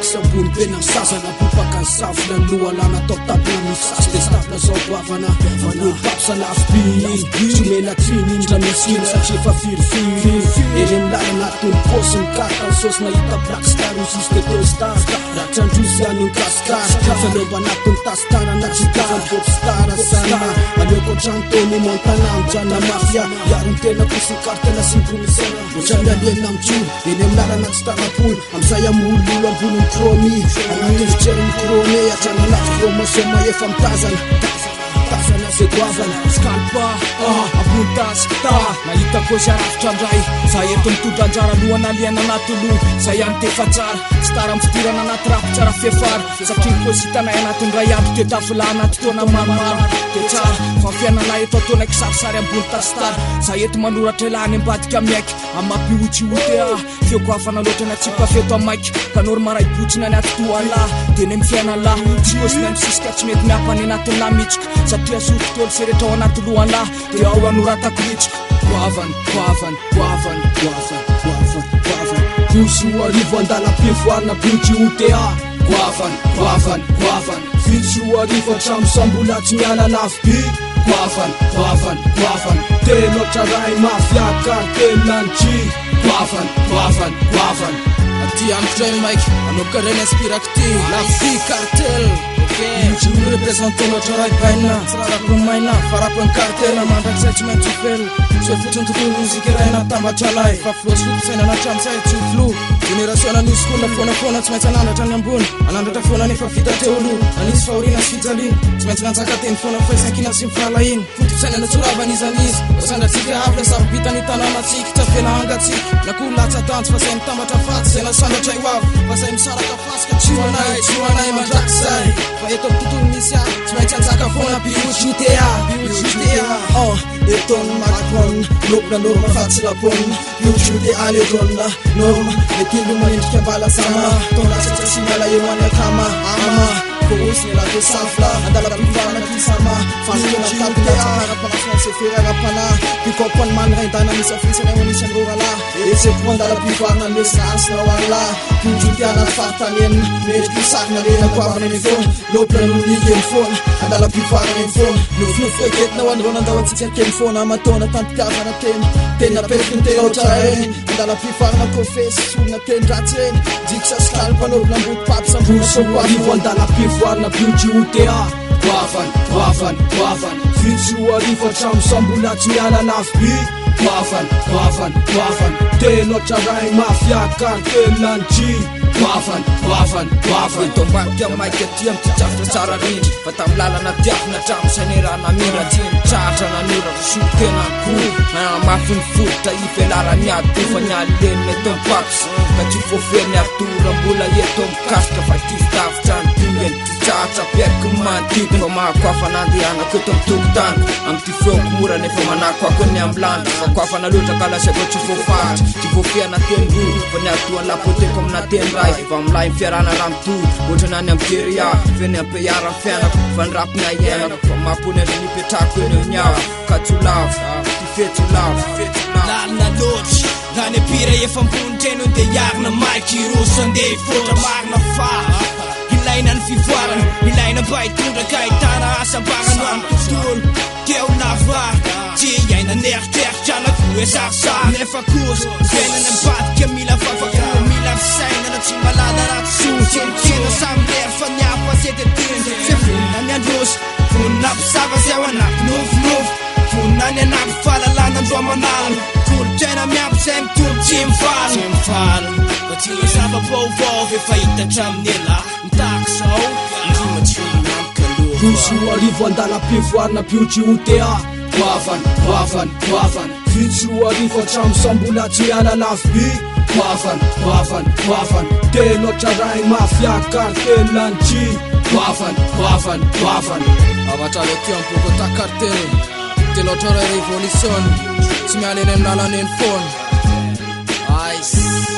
sabony pena sasana pipaka safina lohalana atao tapina misasy de stapina zao goavana manolo papsa lafby somena triny indra miskina satria efa firifiry eny amilala anatiny posiny karta sosy nahita black star juste deux star ratrandrosy any gaskar fanomba anatiny tasitana natsitana popstar sana aleoko trano tony montana mijanona mafia iarony tena kosikary tena synchronisana otrany alena mitro eny amilala anatsitanapolo amizay amololo ambony mikromi anatovitrery mikrone atrana anaty promotion maefa mitazana tazana se goavana skalpa ambony tasy ta nahita kozy arafitra andray za eto mitondra anjara lohana aliana anaty loha zay ihany tefa tsara tsy tara mifidirana anaty rapo tsara fefara satria kozy hitanay anatiny ray aby te tafila anaty tona maromaro de tsara fa fiainana eto ataona kisarisary ambony tasy tara za eto manoratra ilany ambadika miaiky amapiotsyote feo goavana loatra natsipa feto amaiky kanory maraibotsina ny aty toalahy de ny mifiainalahy tsy osina misisika tsy mety miapany anatiny lahy mitsika satria soty tolo seretra ao anaty lohanahy de ao anoratako mitsika goavana goavana goavana goavana goavana goavana fosy arivo andala-pivoarina bioty OTA goavana goavana goavana fitsy arivo hatramo sambola tsy miala lafby goavana goavana goavana teloatra ray mafia kartelantry goavana goavana goavana aty amikotrany maiky anokareny inspirako ty lafby cartel Iuci nu reprezentă o cerai baina Țara prumaina, fara pân cartela Mandrac să-ți menți fel Ce fuci într-un muzic era în atamba cealai Fa flos fut sena na ceam să-i ți flu Generaționa nu scundă fona Ți menți ananda ceam bun Ananda ta fona ne fa fita teolu Anis faurina sfizalin Ți menți nanța ca ten fona Fai să închina sim fralain Futu sena ne țurava nizanis O să andar țică afle Sa pita ni tana na țic Ta fena anga țic La culața tanț Fa să-i tamba ta față Sena sanda ceai wav Fa să-i msara ta fasca Ciuanai mandrac să-i Eto tutul misia, ți mai ți-am țaca fona Biuci UTA Eton Macron, lupna norma față la pun Biuci UTA le donna norma Le tilbi mă linci că bala sama Tona să-ți simela e mania kama Ama Corusne la te safla Andala pivana ki sama Fanina tapila Tamara pana France ferera pana Pikopan man reintana Misa finsene unishen rurala Ese pronda la pivana Mesa asna wala Biuci UTA na fartanen Meri ki sakna rena Kwavana ni fon Lopna nunige ni fon Andala pivana ni fon Nuf eket na wandrona Ndawa tsitsake ni fon Amatona tantikavana ten Tena perfin te otra en Andala pivana Kofesi Suna ten ratsen Diksa skalpa Nobla mbut papsa Buso warivo Andala pivana Biuci UTA Goavana, goavana, goavana Fitsy arivo hatramo sambola tsy miala lafby Goavana, goavana, goavana Teloatra ray mafia kartelantry Goavana, goavana, goavana Tombako amaika aty am ty trafitra tsara rindry Fa tam lalana tiafina tramo sanerana mira Tieny tratra nanora so tena koa Manamafy ny fototra ivelala miady Tefa nialenina eto mpaps Ka tsy fofeny atora mbola eto mikasika Fa ty fitavitra ny dingeny Tratra piaky mantidy Fa mahakoafana andehanako eto mitokotany Am ty feoko mora nefa manakoako ny amlandro Fa koafana loatra ka lasako tsy voafatra Tsy voafehana teny roa Fa ny atoany lapoteko amina teny ray Fa milay fiarana ramtoy Oatra nany am geria Feny ampiara ny fiainako Fa ny rapiny aienako Fa mampony azy nipetrako eny oniavo Ka tsy lavo Ty fety lavo Lalina loatry Raha ny pira efa ambony treno De iarina maiky roso andeha ifotra marina fa Ilaina ny fivoarana Ilaina mba hitondra ka hitana asambarana Amin'ny tontolo Teo lava Tsy iaina neritreritra Anakoe sarsara Nefa kosa Venana mbadika mila vavakoa Mila fisaina Na tsy malala raty soa Tsenokena samy lera Fa niafa sety ateny Se vonina ny androso Vonina mpisava zay ao anaty nofinofo Vonina ny anaty fahalalana andro amanalo Kolontsaina miampy zay mitombo tsy mifala Fa tsy zava-baovao Efa hitatra amin'ny ela Mitako zao Indrima tsy namikaloha Fitsy arivo andala-pivoarina Biuci UTA Goavana, goavana, goavana Fitsy arivo hatramo sambola tsy miala lafby Goavana, goavana, goavana Teloatra ray mafia kartelantry Goavana, goavana, goavana Avatralo aty am Bogota cartel Teloatra ray revolution Tsy miala eny amin'ny lalana eny foana Ice